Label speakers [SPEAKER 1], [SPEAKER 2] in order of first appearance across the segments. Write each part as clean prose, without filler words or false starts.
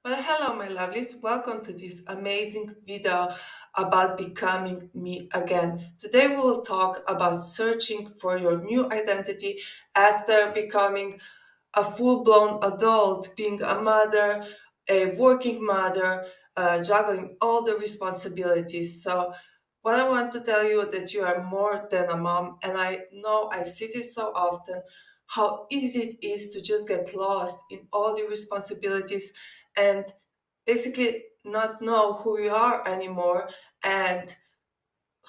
[SPEAKER 1] Well, hello, my lovelies. Welcome to this amazing video about becoming me again. Today, we will talk about searching for your new identity after becoming a full blown adult, being a mother, a working mother, juggling all the responsibilities. So, what I want to tell you that you are more than a mom, and I know I see this so often how easy it is to just get lost in all the responsibilities and basically not know who we are anymore and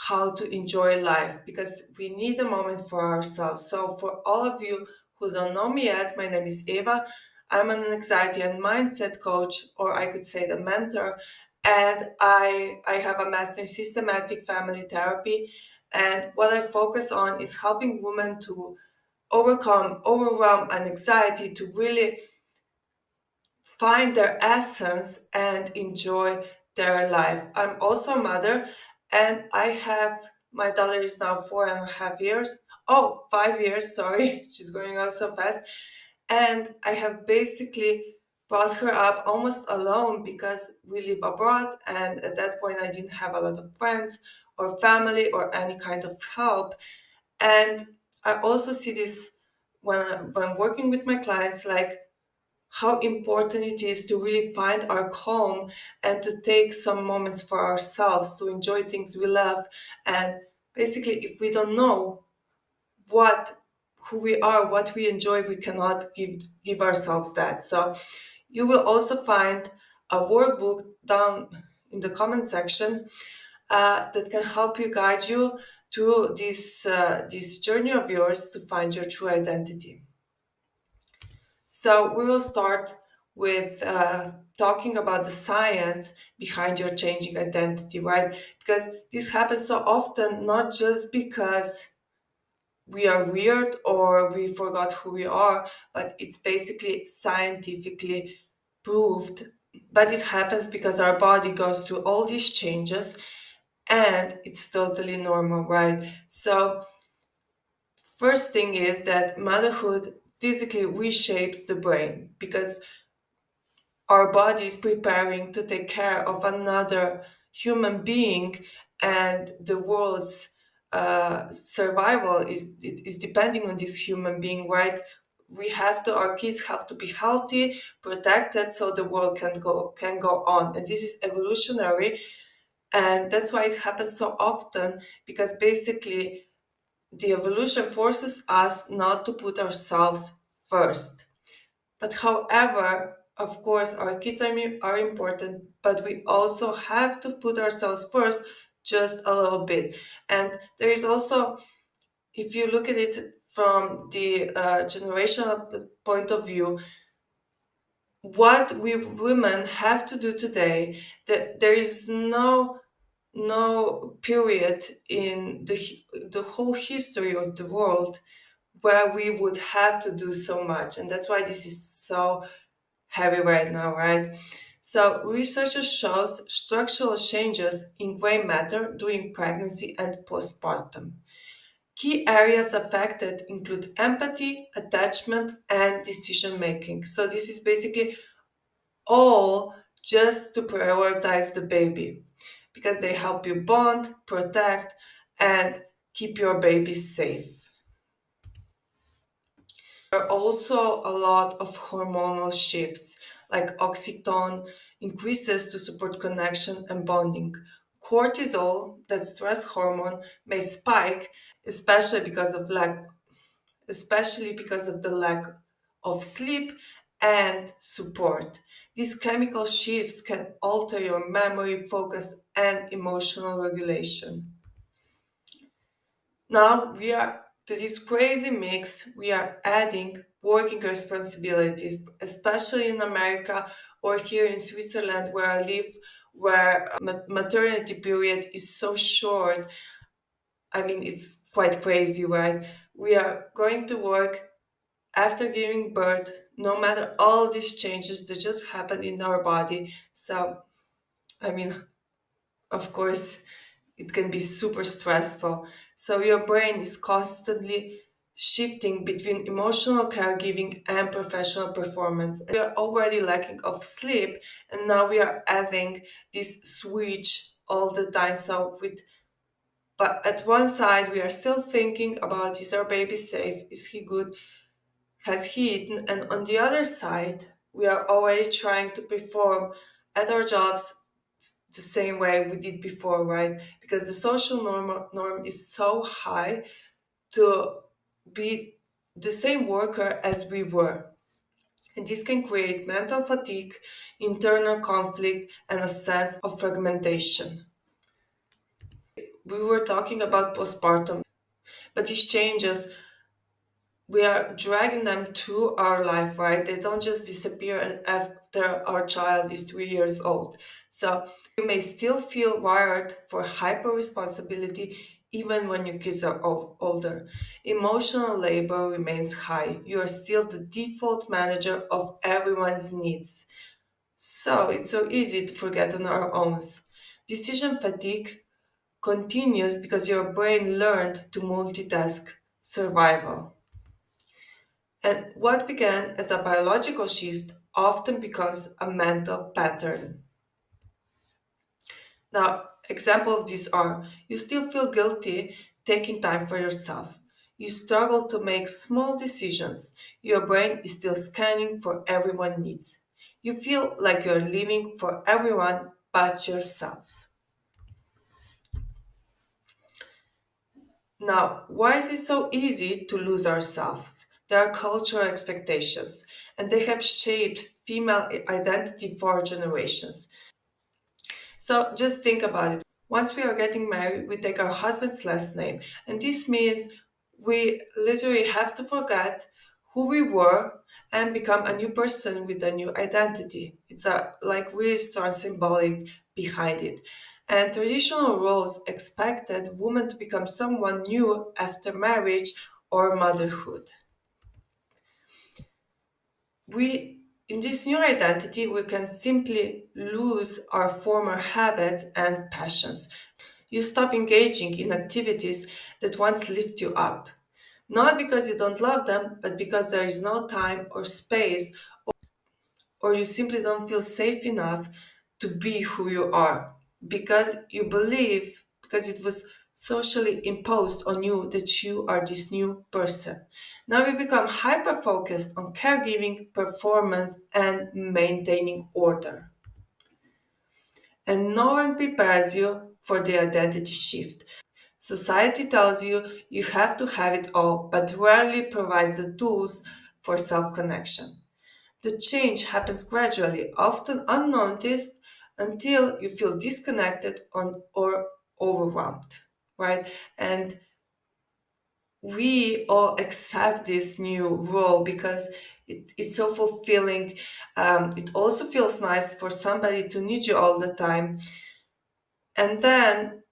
[SPEAKER 1] how to enjoy life because we need a moment for ourselves. So, for all of you who don't know me yet, my name is Eva. I'm an anxiety and mindset coach, or I could say the mentor, and I have a master in systematic family therapy. And what I focus on is helping women to overcome overwhelm and anxiety to really find their essence and enjoy their life. I'm also a mother, and I have my daughter is now 4.5 years. Oh, 5 years, sorry, she's growing up so fast. And I have basically brought her up almost alone because we live abroad, and at that point, I didn't have a lot of friends or family or any kind of help. And I also see this when working with my clients, like how important it is to really find our calm and to take some moments for ourselves to enjoy things we love. And basically, if we don't know what who we are, what we enjoy, we cannot give ourselves that. So you will also find a workbook down in the comment section that can help you guide you through this journey of yours to find your true identity. So we will start with talking about the science behind your changing identity, right? Because this happens so often, not just because we are weird or we forgot who we are, but it's basically scientifically proved. But it happens because our body goes through all these changes and it's totally normal, right? So, first thing is that motherhood physically reshapes the brain because our body is preparing to take care of another human being, and the world's survival is depending on this human being, right? Our kids have to be healthy, protected, so the world can go on, and this is evolutionary, and that's why it happens so often because basically the evolution forces us not to put ourselves first. But however, of course, our kids are important, but we also have to put ourselves first just a little bit. And there is also, if you look at it from the generational point of view, what we women have to do today, that there is no period in the whole history of the world where we would have to do so much, and that's why this is so heavy right now, right? So researchers shows structural changes in gray matter during pregnancy and postpartum. Key areas affected include empathy, attachment, and decision making. So this is basically all just to prioritize the baby because they help you bond, protect, and keep your baby safe. There are also a lot of hormonal shifts, like oxytocin increases to support connection and bonding. Cortisol, the stress hormone, may spike, especially because of the lack of sleep and support. These chemical shifts can alter your memory, focus, and emotional regulation. Now we are to this crazy mix, we are adding working responsibilities, especially in America or here in Switzerland where I live, where maternity period is so short. I mean, it's quite crazy, right? We are going to work after giving birth, no matter all these changes that just happen in our body. So, I mean, of course, it can be super stressful. So your brain is constantly shifting between emotional caregiving and professional performance. We are already lacking of sleep, and now we are having this switch all the time. But at one side, we are still thinking about, is our baby safe? Is he good? Has he eaten? And on the other side, we are already trying to perform at our jobs the same way we did before, right? Because the social norm is so high to be the same worker as we were. And this can create mental fatigue, internal conflict, and a sense of fragmentation. We were talking about postpartum, but these changes, we are dragging them through our life, right? They don't just disappear after our child is 3 years old. So you may still feel wired for hyper responsibility even when your kids are older. Emotional labor remains high. You are still the default manager of everyone's needs. So it's so easy to forget on our own. Decision fatigue continues because your brain learned to multitask survival. And what began as a biological shift often becomes a mental pattern. Now, examples of these are you still feel guilty taking time for yourself. You struggle to make small decisions. Your brain is still scanning for everyone needs. You feel like you're living for everyone but yourself. Now, why is it so easy to lose ourselves? There are cultural expectations, and they have shaped female identity for generations. So just think about it. Once we are getting married, we take our husband's last name, and this means we literally have to forget who we were and become a new person with a new identity. It's a like really strong symbolic behind it. And traditional roles expected women to become someone new after marriage or motherhood. We in this new identity we can simply lose our former habits and passions. You stop engaging in activities that once lift you up, not because you don't love them, but because there is no time or space, or you simply don't feel safe enough to be who you are because you believe, because it was socially imposed on you that you are this new person. Now we become hyper focused on caregiving, performance, and maintaining order. And no one prepares you for the identity shift. Society tells you you have to have it all, but rarely provides the tools for self connection. The change happens gradually, often unnoticed, until you feel disconnected or overwhelmed, right? And we all accept this new role because it's so fulfilling. It also feels nice for somebody to need you all the time. And then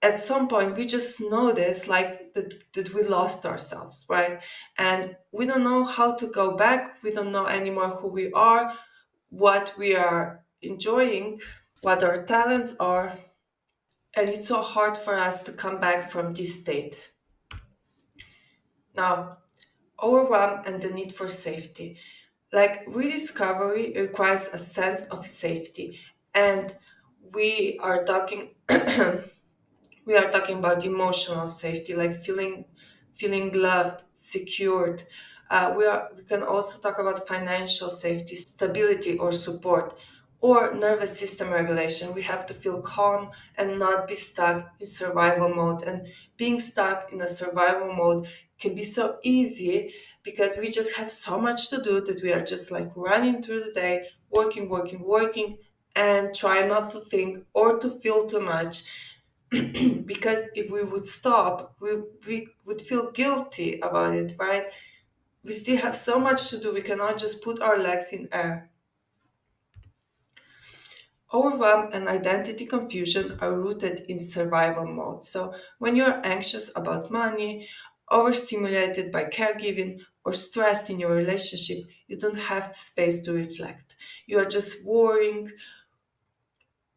[SPEAKER 1] at some point we just notice like that we lost ourselves, right? And we don't know how to go back. We don't know anymore who we are, what we are enjoying, what our talents are. And it's so hard for us to come back from this state. Now, overwhelm and the need for safety. Like rediscovery requires a sense of safety. And we are talking we are talking about emotional safety, like feeling loved, secured. We can also talk about financial safety, stability or support, or nervous system regulation. We have to feel calm and not be stuck in survival mode. And being stuck in a survival mode can be so easy because we just have so much to do that we are just like running through the day, working, working, working, and try not to think or to feel too much. Because if we would stop, we would feel guilty about it, right? We still have so much to do. We cannot just put our legs in air. Overwhelm and identity confusion are rooted in survival mode. So when you're anxious about money, overstimulated by caregiving, or stressed in your relationship, you don't have the space to reflect. You are just worrying,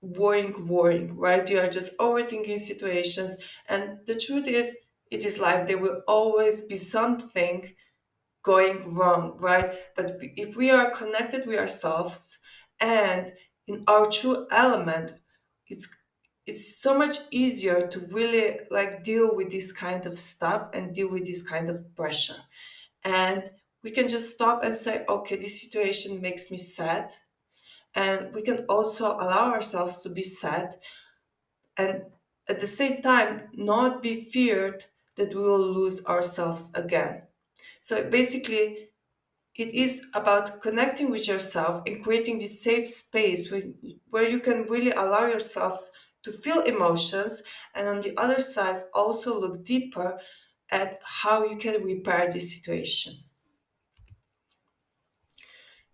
[SPEAKER 1] right? You are just overthinking situations. And the truth is, it is life. There will always be something going wrong, right? But if we are connected with ourselves and in our true element, it's it's so much easier to really like deal with this kind of stuff and deal with this kind of pressure. And we can just stop and say, okay, this situation makes me sad. And we can also allow ourselves to be sad and at the same time not be feared that we will lose ourselves again. So basically, it is about connecting with yourself and creating this safe space where you can really allow yourselves to feel emotions and on the other side also look deeper at how you can repair this situation.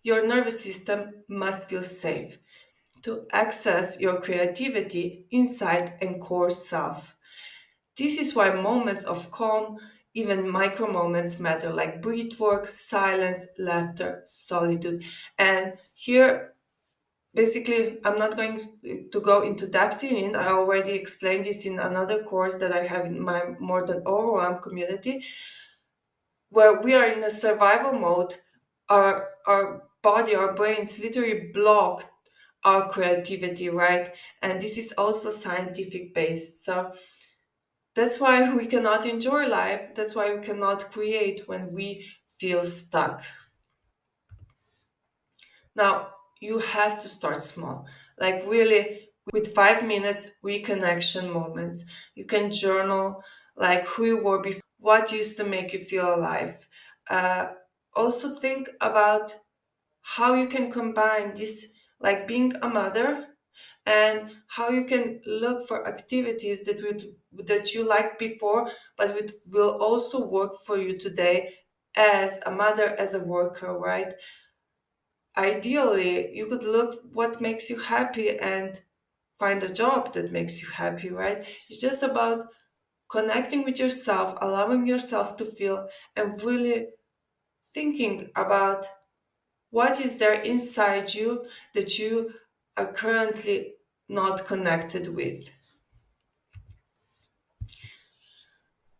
[SPEAKER 1] Your nervous system must feel safe to access your creativity, insight, and core self. This is why moments of calm, even micro moments matter, like breath work, silence, laughter, solitude. And here, basically, I'm not going to go into depth in it. I already explained this in another course that I have in my More Than Overwhelm community, where we are in a survival mode. Our body, our brains literally block our creativity, right? And this is also scientific based. So that's why we cannot enjoy life. That's why we cannot create when we feel stuck. Now, you have to start small, like really with 5 minutes reconnection moments. You can journal like who you were before, what used to make you feel alive. Uh, Also, think about how you can combine this, like being a mother, and how you can look for activities that you liked before, but will also work for you today as a mother, as a worker, right? Ideally, you could look what makes you happy and find a job that makes you happy, right? It's just about connecting with yourself, allowing yourself to feel, and really thinking about what is there inside you that you are currently not connected with.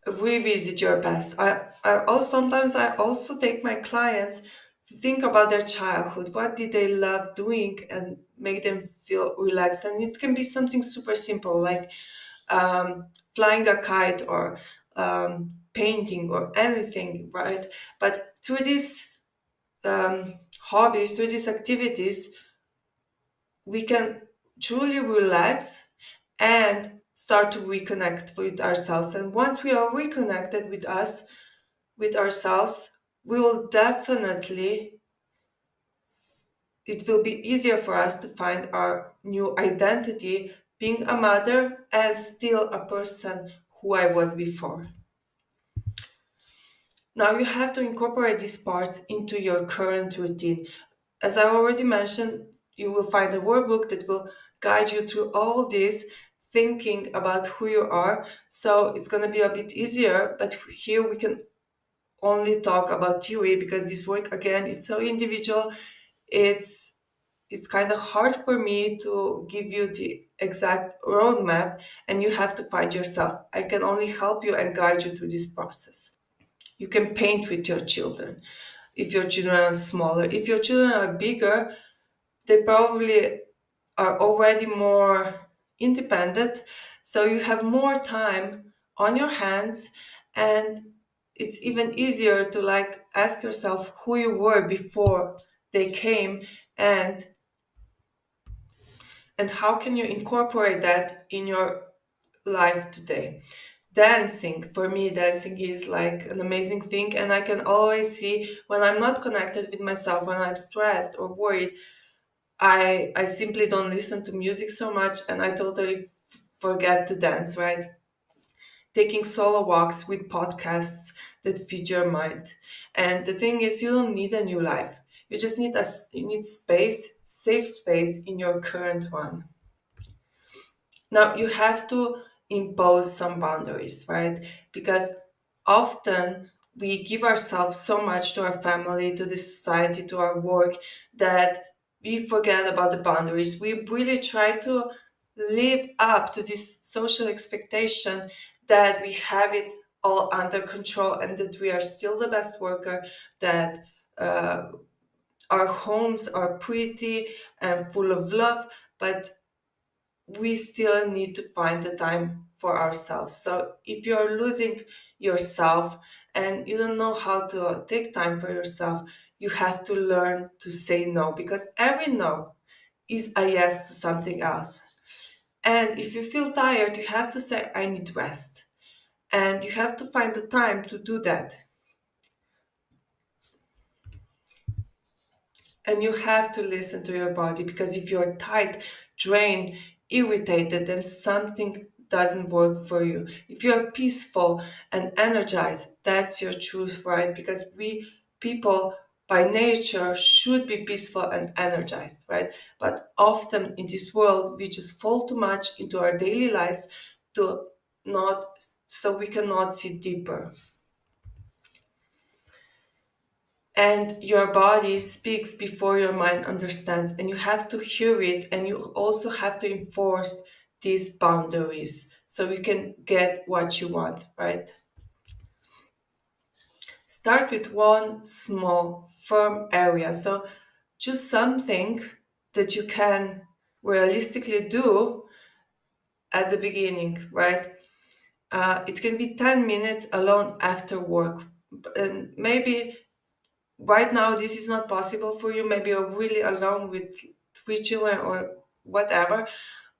[SPEAKER 1] Revisit your past. I also sometimes I also take my clients to think about their childhood. What did they love doing and make them feel relaxed? And it can be something super simple like flying a kite or painting or anything, right? But through these hobbies, through these activities, we can truly relax and start to reconnect with ourselves. And once we are reconnected with us, with ourselves, we will definitely, it will be easier for us to find our new identity, being a mother and still a person who I was before. Now you have to incorporate these parts into your current routine. As I already mentioned, you will find a workbook that will guide you through all this, thinking about who you are. So it's going to be a bit easier, but here we can only talk about theory because this work again is so individual. It's it's kind of hard for me to give you the exact roadmap and you have to find yourself. I can only help you and guide you through this process. You can paint with your children if your children are smaller. If your children are bigger, they probably are already more independent, so you have more time on your hands and it's even easier to like ask yourself who you were before they came and how can you incorporate that in your life today. Dancing, for me, dancing is like an amazing thing, and I can always see when I'm not connected with myself, when I'm stressed or worried, I simply don't listen to music so much and I totally forget to dance, right? Taking solo walks with podcasts that feed your mind. And the thing is, you don't need a new life. You just need you need space, safe space in your current one. Now you have to impose some boundaries, right? Because often we give ourselves so much to our family, to the society, to our work that we forget about the boundaries. We really try to live up to this social expectation that we have it all under control and that we are still the best worker, that uh, our homes are pretty and full of love, but we still need to find the time for ourselves. So if you're losing yourself and you don't know how to take time for yourself, you have to learn to say no, because every no is a yes to something else. And if you feel tired, you have to say, I need rest. And you have to find the time to do that. And you have to listen to your body, because if you're tight, drained, irritated, then something doesn't work for you. If you're peaceful and energized, that's your truth, right? Because we people by nature should be peaceful and energized, right? But often in this world, we just fall too much into our daily lives to not, so we cannot see deeper. And your body speaks before your mind understands, and you have to hear it, and you also have to enforce these boundaries so you can get what you want, right? Start with one small firm area, so choose something that you can realistically do at the beginning, right? It can be 10 minutes alone after work, and maybe right now this is not possible for you. Maybe you're really alone with three children or whatever.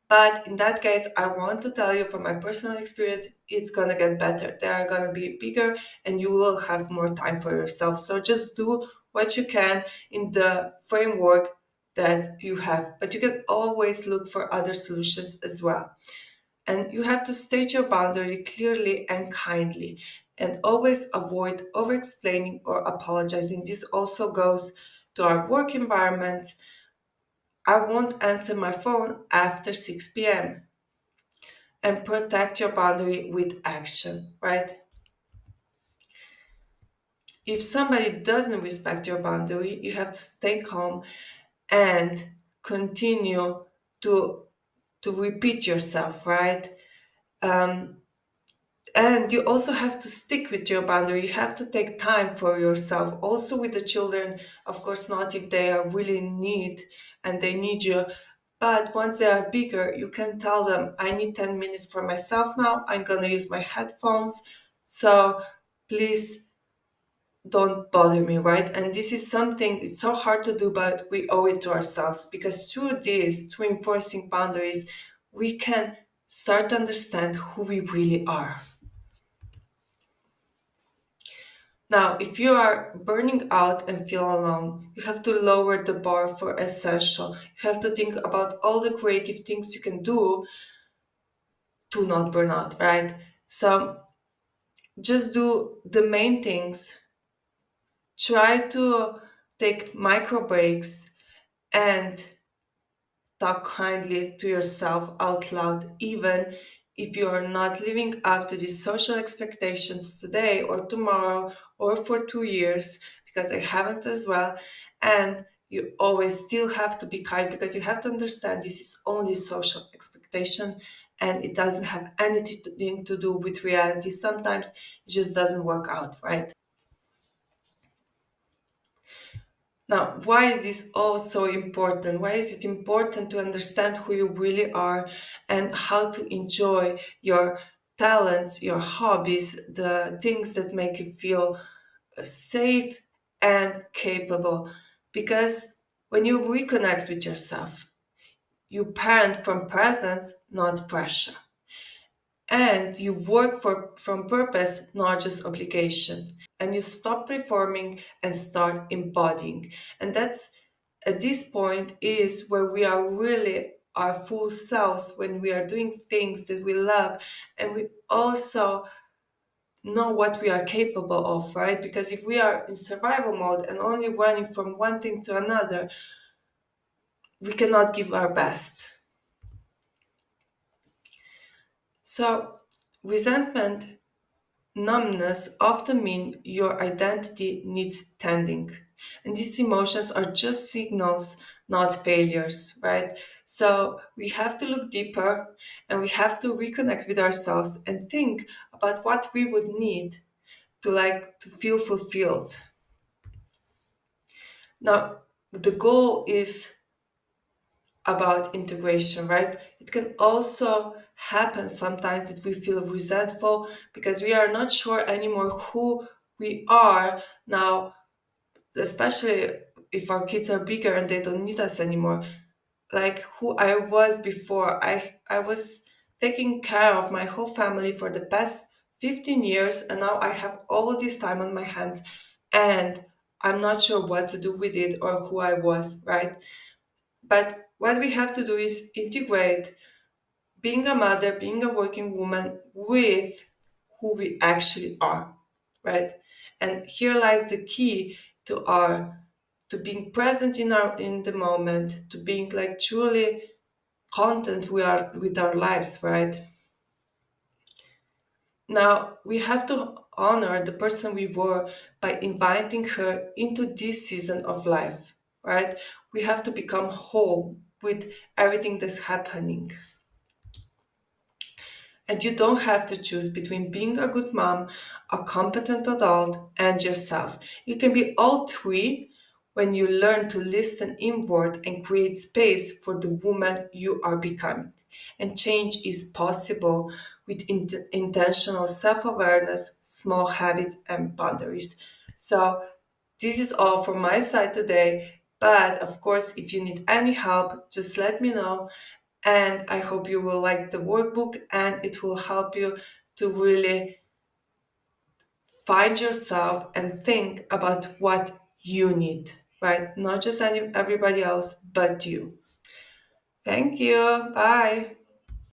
[SPEAKER 1] But in that case, I want to tell you from my personal experience, it's gonna get better. They are gonna be bigger and you will have more time for yourself. So just do what you can in the framework that you have. But you can always look for other solutions as well. And you have to state your boundary clearly and kindly, and always avoid over explaining or apologizing. This also goes to our work environments. I won't answer my phone after 6 p.m. And protect your boundary with action, right? If somebody doesn't respect your boundary, you have to stay calm and continue to repeat yourself, right? Um, And you also have to stick with your boundary. You have to take time for yourself. Also with the children, of course, not if they are really in need and they need you. But once they are bigger, you can tell them, I need 10 minutes for myself now. I'm going to use my headphones. So please don't bother me, right? And this is something, it's so hard to do, but we owe it to ourselves, because through this, through enforcing boundaries, we can start to understand who we really are. Now, if you are burning out and feel alone, you have to lower the bar for essential. You have to think about all the creative things you can do to not burn out, right? So just do the main things. Try to take micro breaks and talk kindly to yourself out loud, even if you are not living up to these social expectations today or tomorrow or for 2 years, because I haven't as well. And you always still have to be kind, because you have to understand this is only social expectation and it doesn't have anything to do with reality. Sometimes it just doesn't work out, right? Now, why is this all so important? Why is it important to understand who you really are and how to enjoy your talents, your hobbies, the things that make you feel safe and capable? Because when you reconnect with yourself, you parent from presence, not pressure. And you work from purpose, not just obligation. And you stop performing and start embodying. And that's at this point is where we are really our full selves, when we are doing things that we love, and we also know what we are capable of, right? Because if we are in survival mode and only running from one thing to another, we cannot give our best. So resentment, numbness often mean your identity needs tending. And these emotions are just signals, not failures, right? So we have to look deeper and we have to reconnect with ourselves and think about what we would need to to feel fulfilled. Now, the goal is about integration, right? It can also happen sometimes that we feel resentful because we are not sure anymore who we are now, especially if our kids are bigger and they don't need us anymore. Like who I was before. I was taking care of my whole family for the past 15 years, and now I have all this time on my hands, and I'm not sure what to do with it or who I was, right? But what we have to do is integrate being a mother, being a working woman with who we actually are, right? And here lies the key to our to being present in the moment, to being like truly content we are with our lives, right? Now we have to honor the person we were by inviting her into this season of life, right? We have to become whole with everything that's happening. And you don't have to choose between being a good mom, a competent adult, and yourself. You can be all three when you learn to listen inward and create space for the woman you are becoming. And change is possible with intentional self awareness, small habits, and boundaries. So, this is all from my side today. But of course, if you need any help, just let me know, and I hope you will like the workbook and it will help you to really find yourself and think about what you need, right? Not just everybody else, but you. Thank you. Bye.